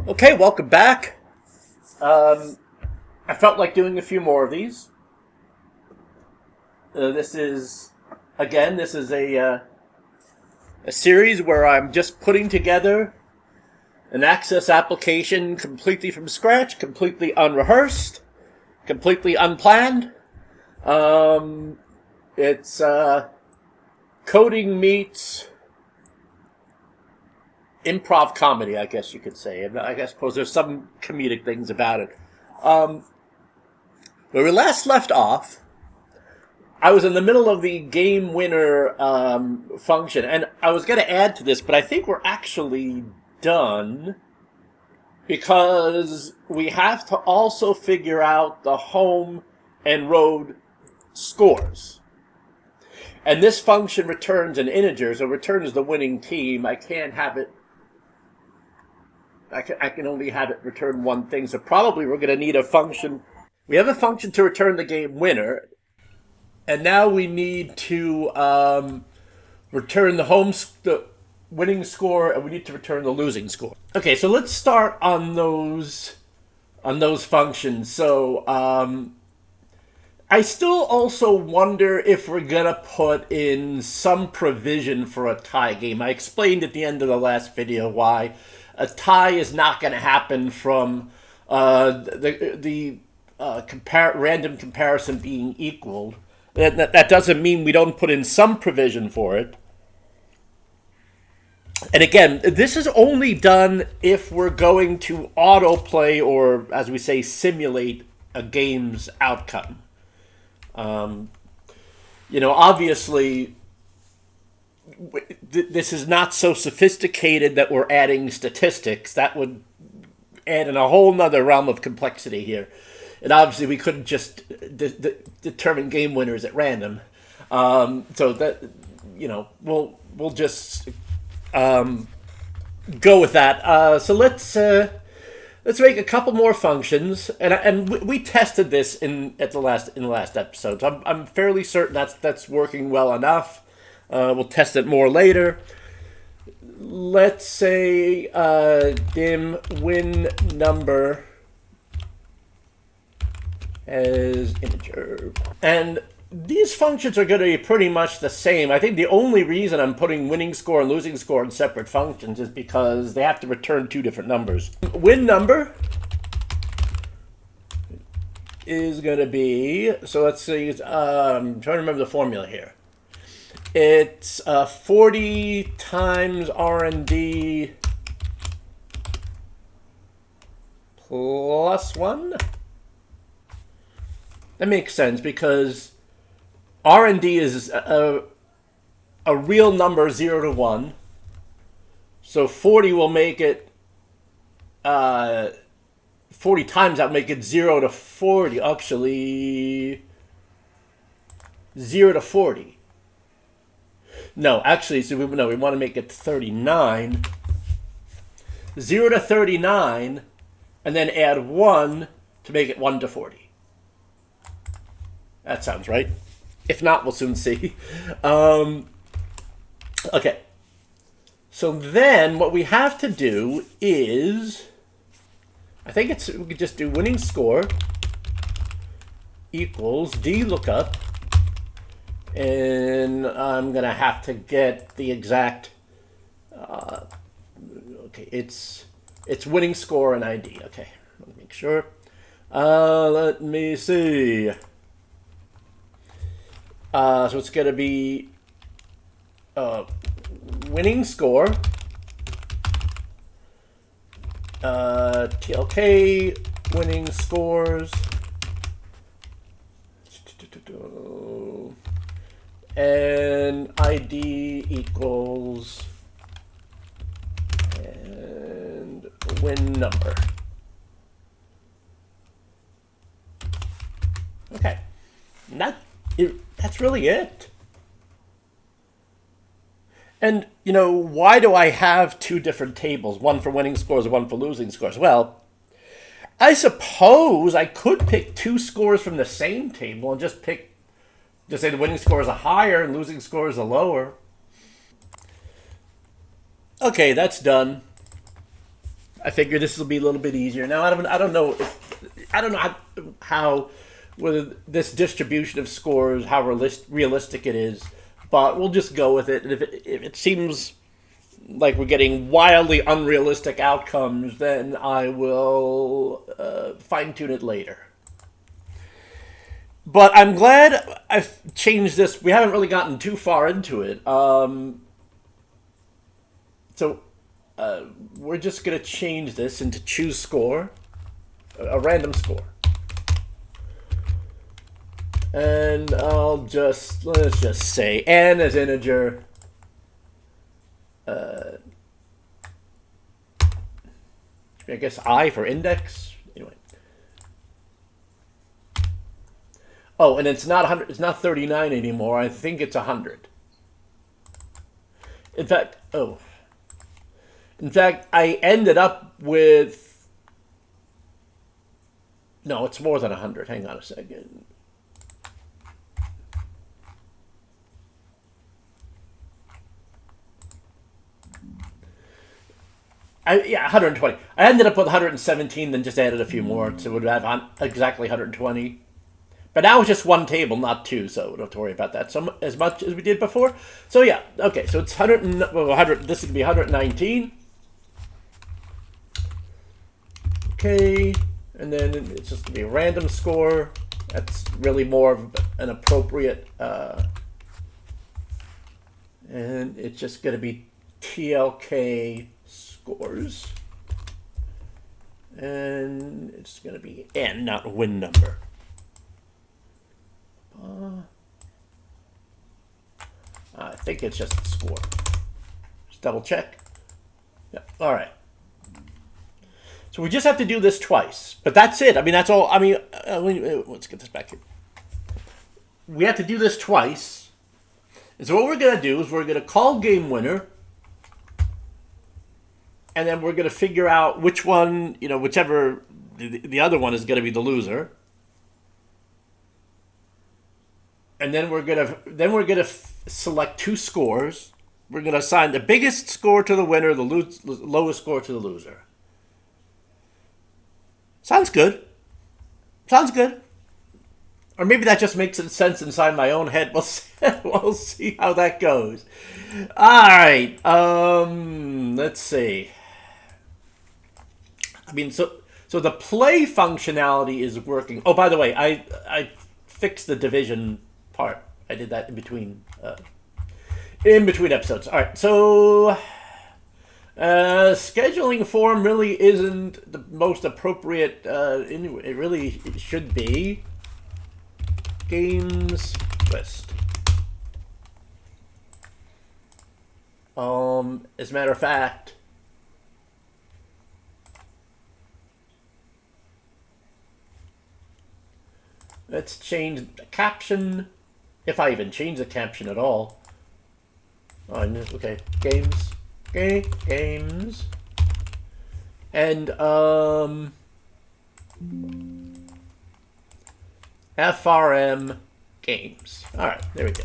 Okay, welcome back. I felt like doing a few more of these. This is, again, a series where I'm just putting together an Access application completely from scratch, completely unrehearsed, completely unplanned. It's coding meets improv comedy, I guess you could say. I suppose there's some comedic things about it. Where we last left off, I was in the middle of the game winner function, and I was going to add to this, but I think we're actually done because we have to also figure out the home and road scores. And this function returns an integer, so returns the winning team. I can't have it. I can only have it return one thing, so probably we're going to need a function. We have a function to return the game winner, and now we need to return the winning score, and we need to return the losing score. Okay, so let's start on those functions. So I still also wonder if we're gonna put in some provision for a tie game. I explained at the end of the last video why a tie is not going to happen from the random comparison being equaled. That doesn't mean we don't put in some provision for it. And again, this is only done if we're going to autoplay or, as we say, simulate a game's outcome. Obviously, this is not so sophisticated that we're adding statistics. That would add in a whole nother realm of complexity here. And obviously, we couldn't just determine game winners at random. So that, we'll just go with that. So let's make a couple more functions, and we tested this in the last episode. So I'm fairly certain that's working well enough. We'll test it more later. Let's say dim win number as integer. And these functions are going to be pretty much the same. I think the only reason I'm putting winning score and losing score in separate functions is because they have to return two different numbers. Win number is going to be, so let's see, I'm trying to remember the formula here. It's 40 times R&D plus 1. That makes sense because R&D is a real number 0 to 1. So 40 will make it 40 times that will make it 0 to 40. Actually, 0 to 40. No, actually, so we want to make it 39. 0 to 39, and then add 1 to make it 1 to 40. That sounds right. If not, we'll soon see. Okay. So then what we have to do is, I think we could just do winning score equals DLOOKUP. And I'm going to have to get the exact, okay, it's winning score and ID. Okay, let me make sure. Let me see. So it's going to be winning score, TLK, winning scores, and ID equals and win number. Okay, and that's really it. And, why do I have two different tables, one for winning scores and one for losing scores? Well, I suppose I could pick two scores from the same table and just say the winning score is a higher and losing score is a lower. Okay, that's done. I figure this will be a little bit easier. Now, I don't know how whether this distribution of scores, how realistic it is, but we'll just go with it. And if it seems like we're getting wildly unrealistic outcomes, then I will fine-tune it later. But I'm glad I've changed this. We haven't really gotten too far into it. So we're just going to change this into choose score, a random score. And let's just say n as integer. I guess I for index. Anyway. Oh, and it's not 100. It's not 39 anymore. I think it's 100. In fact, I ended up with. No, it's more than 100. Hang on a second. Yeah, 120. I ended up with 117, then just added a few more, so it would have exactly 120. But now it's just one table, not two, so we don't have to worry about that so as much as we did before. So yeah, okay, so it's 100. This would be 119. Okay, and then it's just gonna be a random score. That's really more of an appropriate, and it's just gonna be TLK scores, and it's going to be N, not win number. I think it's just the score. Just double check. Yeah. All right. So we just have to do this twice, but that's it. I mean, that's all. I mean, let's get this back here. We have to do this twice. And so what we're going to do is we're going to call game winner. And then we're going to figure out which one, whichever the other one is going to be the loser. And then we're going to select two scores. We're going to assign the biggest score to the winner, the lowest score to the loser. Sounds good. Sounds good. Or maybe that just makes sense inside my own head. We'll see how that goes. All right. Let's see. I mean, so the play functionality is working. Oh, by the way, I fixed the division part. I did that in between episodes. All right, so scheduling form really isn't the most appropriate. It really should be games list. As a matter of fact. Let's change the caption, if I even change the caption at all. Oh, okay, games, games, and FRM games. All right, there we go.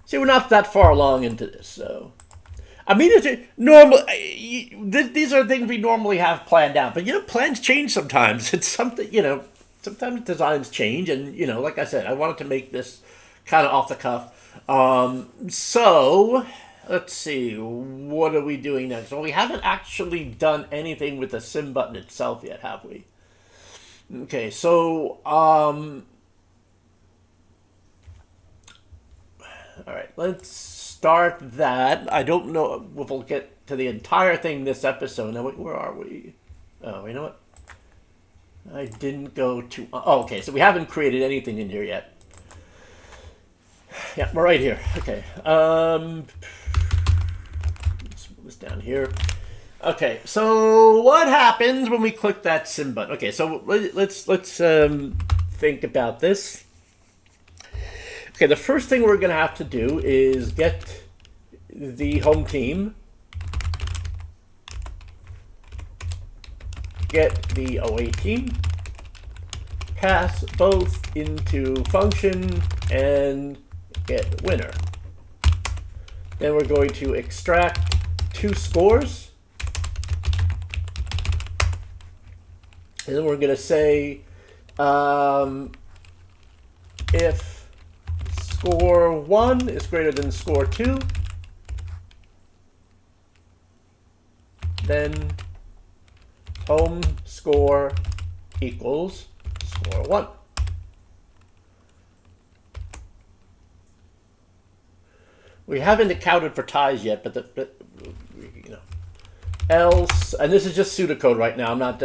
See, we're not that far along into this, so. I mean, these are things we normally have planned out, but plans change sometimes. It's something, sometimes designs change, and like I said, I wanted to make this kind of off the cuff. So let's see, what are we doing next? Well, we haven't actually done anything with the sim button itself yet, have we? Okay, so all right, let's start that. I don't know if we'll get to the entire thing this episode. Now, where are we? Oh, you know what? I didn't go to... Oh, okay, so we haven't created anything in here yet. Yeah, we're right here. Okay. Let's move this down here. Okay, so what happens when we click that sim button? Okay, so let's think about this. Okay, the first thing we're going to have to do is get the home team, get the away team, pass both into function, and get winner. Then we're going to extract two scores. And then we're going to say if score 1 is greater than score 2, then home score equals score 1. We haven't accounted for ties yet, but you know, else, and this is just pseudocode right now. I'm not.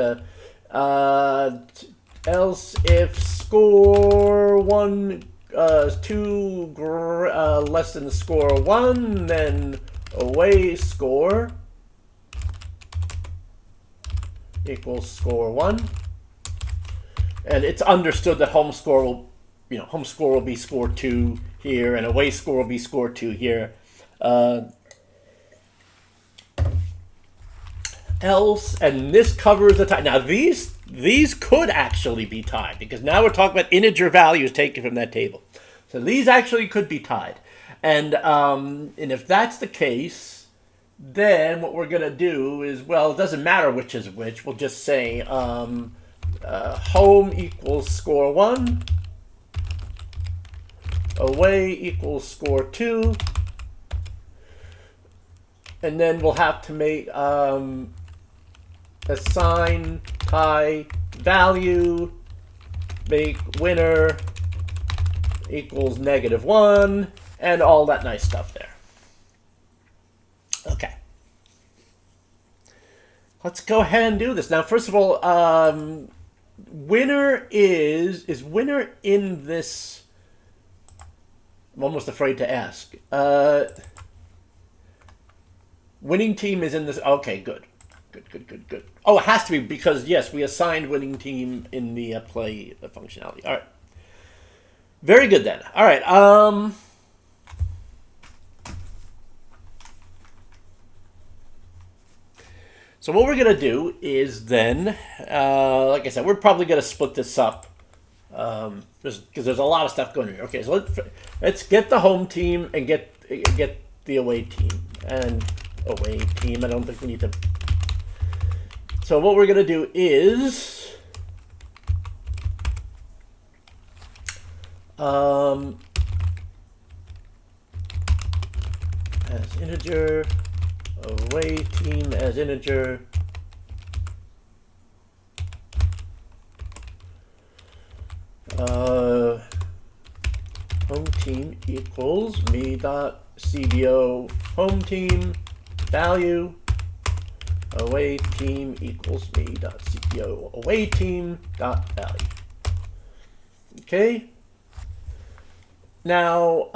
Else, if score 1 2 less than score 1, then away score equals score 1, and it's understood that home score will be score 2 here, and away score will be score 2 here. Else, and this covers the tie. Now these could actually be tied, because now we're talking about integer values taken from that table. So these actually could be tied, and if that's the case, then what we're going to do is, well, it doesn't matter which is which. We'll just say home equals score 1, away equals score 2, and then we'll have to make assign tie value, make winner equals -1, and all that nice stuff there. Okay. Let's go ahead and do this. Now, first of all, winner is winner in this? I'm almost afraid to ask. Winning team is in this. Okay, good. Good. Oh, it has to be, because, yes, we assigned winning team in the play functionality. All right. Very good, then. All right. So what we're going to do is then, like I said, we're probably going to split this up, because there's a lot of stuff going on here. Okay, so let's get the home team and get the away team. And away team, I don't think we need to. So what we're going to do is as integer, away team as integer, home team equals me.cbo home team value, away team equals me.cbo away team value. Okay. Now,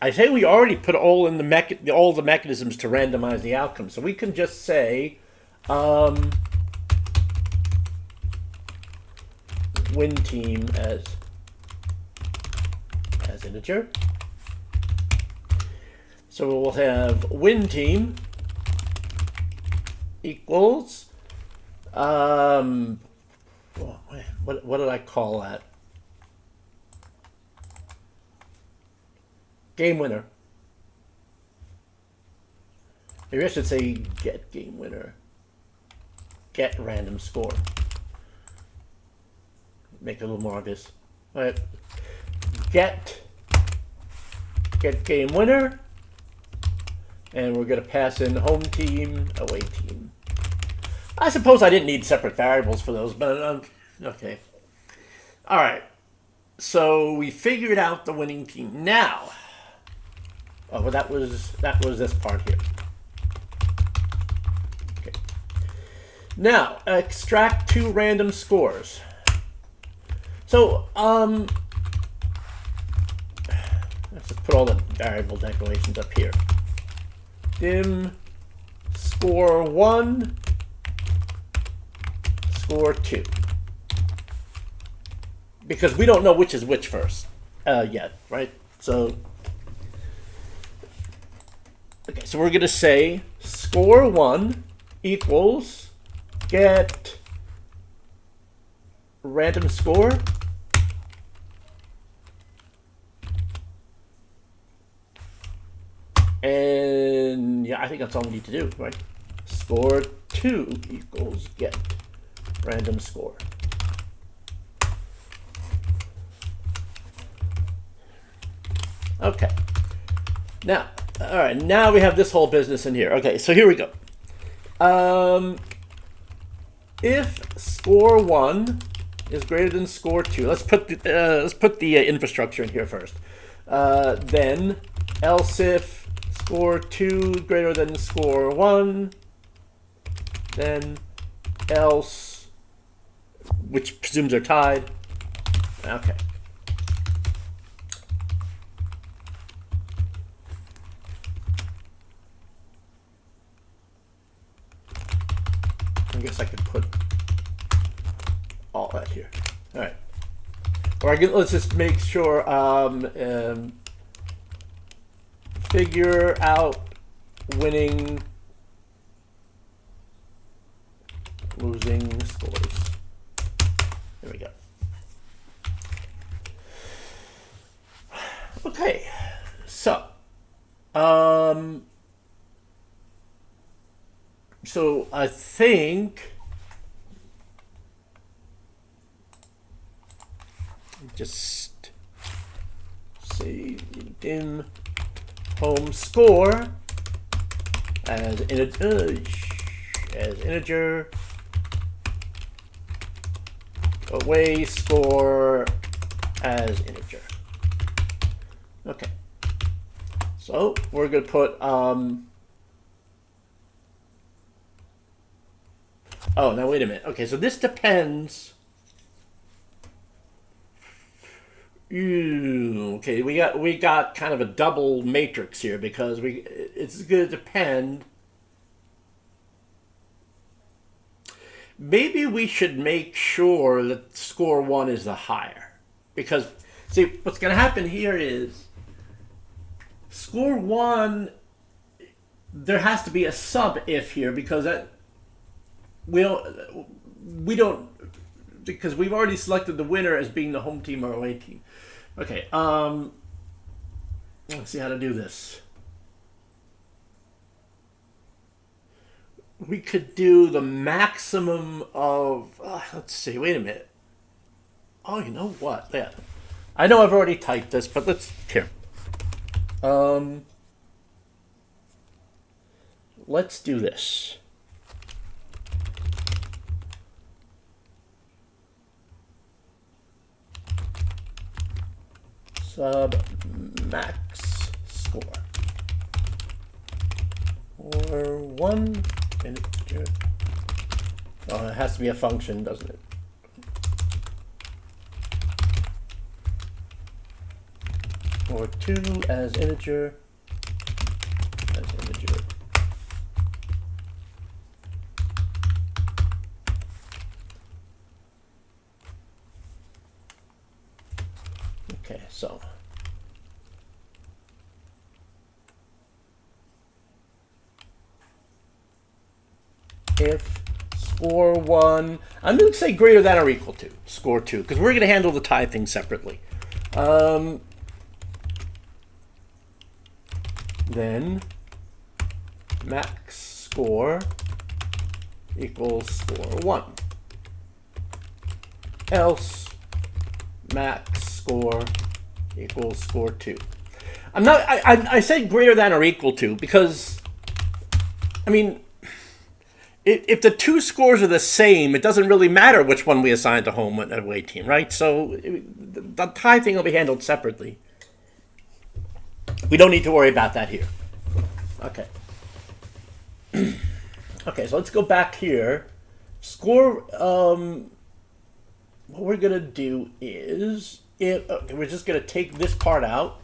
I say we already put all the mechanisms to randomize the outcome, so we can just say win team as integer. So we'll have win team equals what did I call that? Game winner. Maybe I should say get game winner. Get random score. Make it a little more obvious. All right. Get game winner. And we're going to pass in home team, away team. I suppose I didn't need separate variables for those, but okay. All right. So we figured out the winning team. Now, oh, well, that was this part here. Okay. Now, extract 2 random scores. So, let's just put all the variable declarations up here. Dim score 1, score 2. Because we don't know which is which first yet, right? So, okay, so we're going to say score 1 equals get random score and yeah, I think that's all we need to do, right? score 2 equals get random score. Okay. Now, all right, now we have this whole business in here. Okay, so here we go. If score 1 is greater than score 2, let's put the infrastructure in here first. Then else if score 2 greater than score 1, then else, which presumes they're tied. Okay. I guess I could put all that here. All right. Or let's just make sure, figure out winning, losing scores. There we go. Okay. So, so I think just say dim home score as integer, away score as integer. Okay. So we're going to put oh, now wait a minute. Okay, so this depends. Okay, we got kind of a double matrix here because it's going to depend. Maybe we should make sure that score 1 is the higher, because see what's going to happen here is score 1. There has to be a sub if here because that. We don't because we've already selected the winner as being the home team or away team. Okay, let's see how to do this. We could do the maximum of, let's see, wait a minute. Oh, you know what? Yeah. I know I've already typed this, but let's, here. Let's do this. Sub max score or 1 integer. Oh, it has to be a function, doesn't it? Or 2 as integer. Okay, so if score 1, I'm going to say greater than or equal to score 2 because we're going to handle the tie thing separately. Then max score equals score 1. Else max score equals score 2. I said greater than or equal to because, I mean, if the two scores are the same, it doesn't really matter which one we assign to home and away team, right? So the tie thing will be handled separately. We don't need to worry about that here. Okay. Okay, so let's go back here. Score, what we're going to do is, we're just going to take this part out.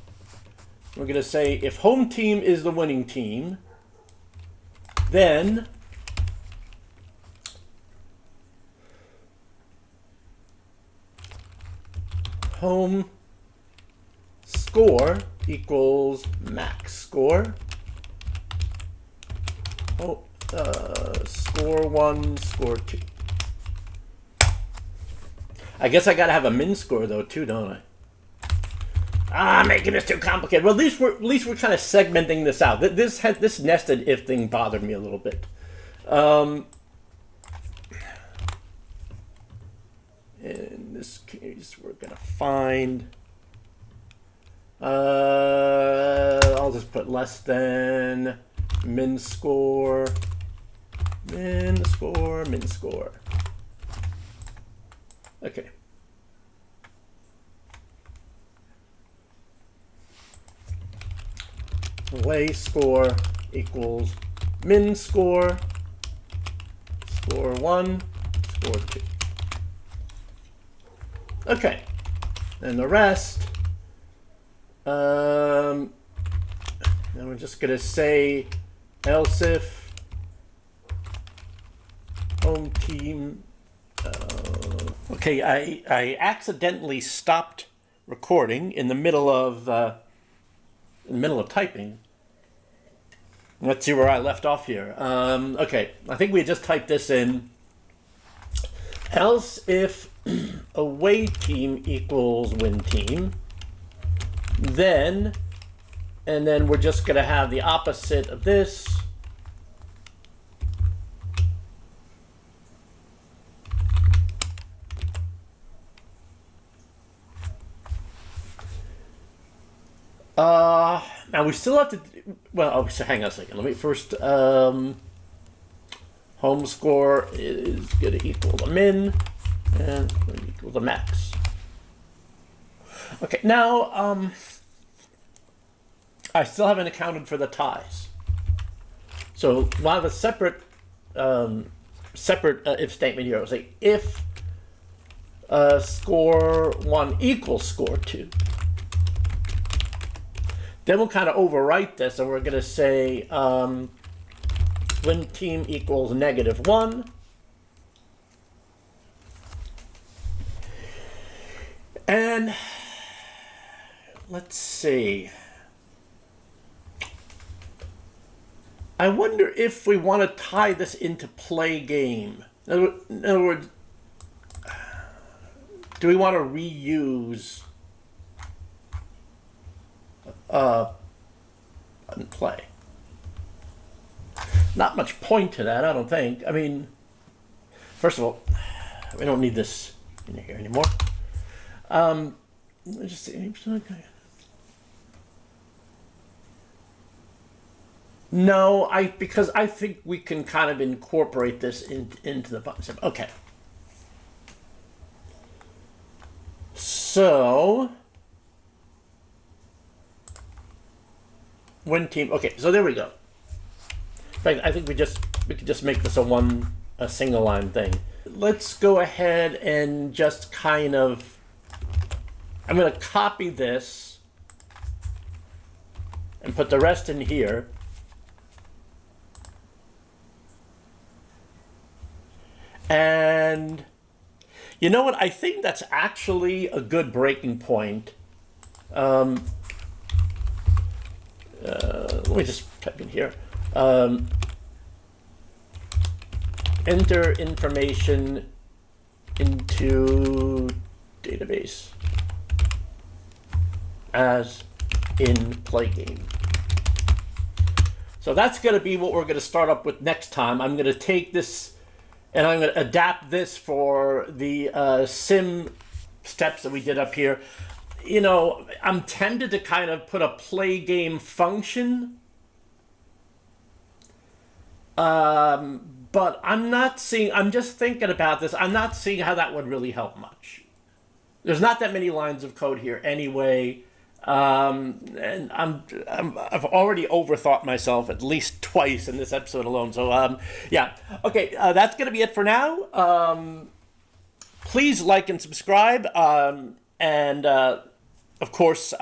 We're going to say if home team is the winning team, then home score equals max score. Oh, score 1, score 2. I guess I gotta have a min score though too, don't I? Making this too complicated. Well, at least we're kind of segmenting this out. This nested if thing bothered me a little bit. In this case, we're going to find... I'll just put less than min score. Okay. Away score equals min score, score 1, score 2. Okay. And the rest, then we're just going to say else if home team. Okay, I accidentally stopped recording in the middle of typing. Let's see where I left off here. Okay, I think we just typed this in. Else if away team equals win team, then we're just going to have the opposite of this. Now we still have to, well, so hang on a second. Let me first, home score is going to equal the min and equal the max. Okay, now, I still haven't accounted for the ties. So we'll have a separate if statement here. I'll say if score 1 equals score 2. Then we'll kind of overwrite this, and we're going to say when team equals -1. And let's see. I wonder if we want to tie this into play game. In other words, do we want to reuse play? Not much point to that, I don't think. I mean, first of all, we don't need this in here anymore. Let's just see. No, because I think we can kind of incorporate this into the button. Okay. So when team, okay, so there we go. In fact, I think we could just make this a single line thing. Let's go ahead and just kind of, I'm going to copy this and put the rest in here. And you know what? I think that's actually a good breaking point. Let me just type in here. Enter information into database as in play game. So that's going to be what we're going to start up with next time. I'm going to take this and I'm going to adapt this for the sim steps that we did up here. You know, I'm tempted to kind of put a play game function, but I'm not seeing, I'm just thinking about this. I'm not seeing how that would really help much. There's not that many lines of code here anyway. And I've already overthought myself at least twice in this episode alone. So, yeah. Okay, that's going to be it for now. Please like and subscribe. And of course,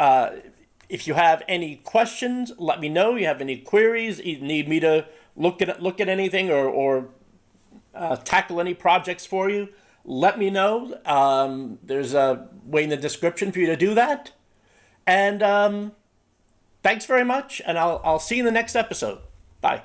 if you have any questions, let me know. You have any queries, you need me to look at anything or tackle any projects for you, let me know. There's a way in the description for you to do that. And thanks very much, and I'll see you in the next episode. Bye.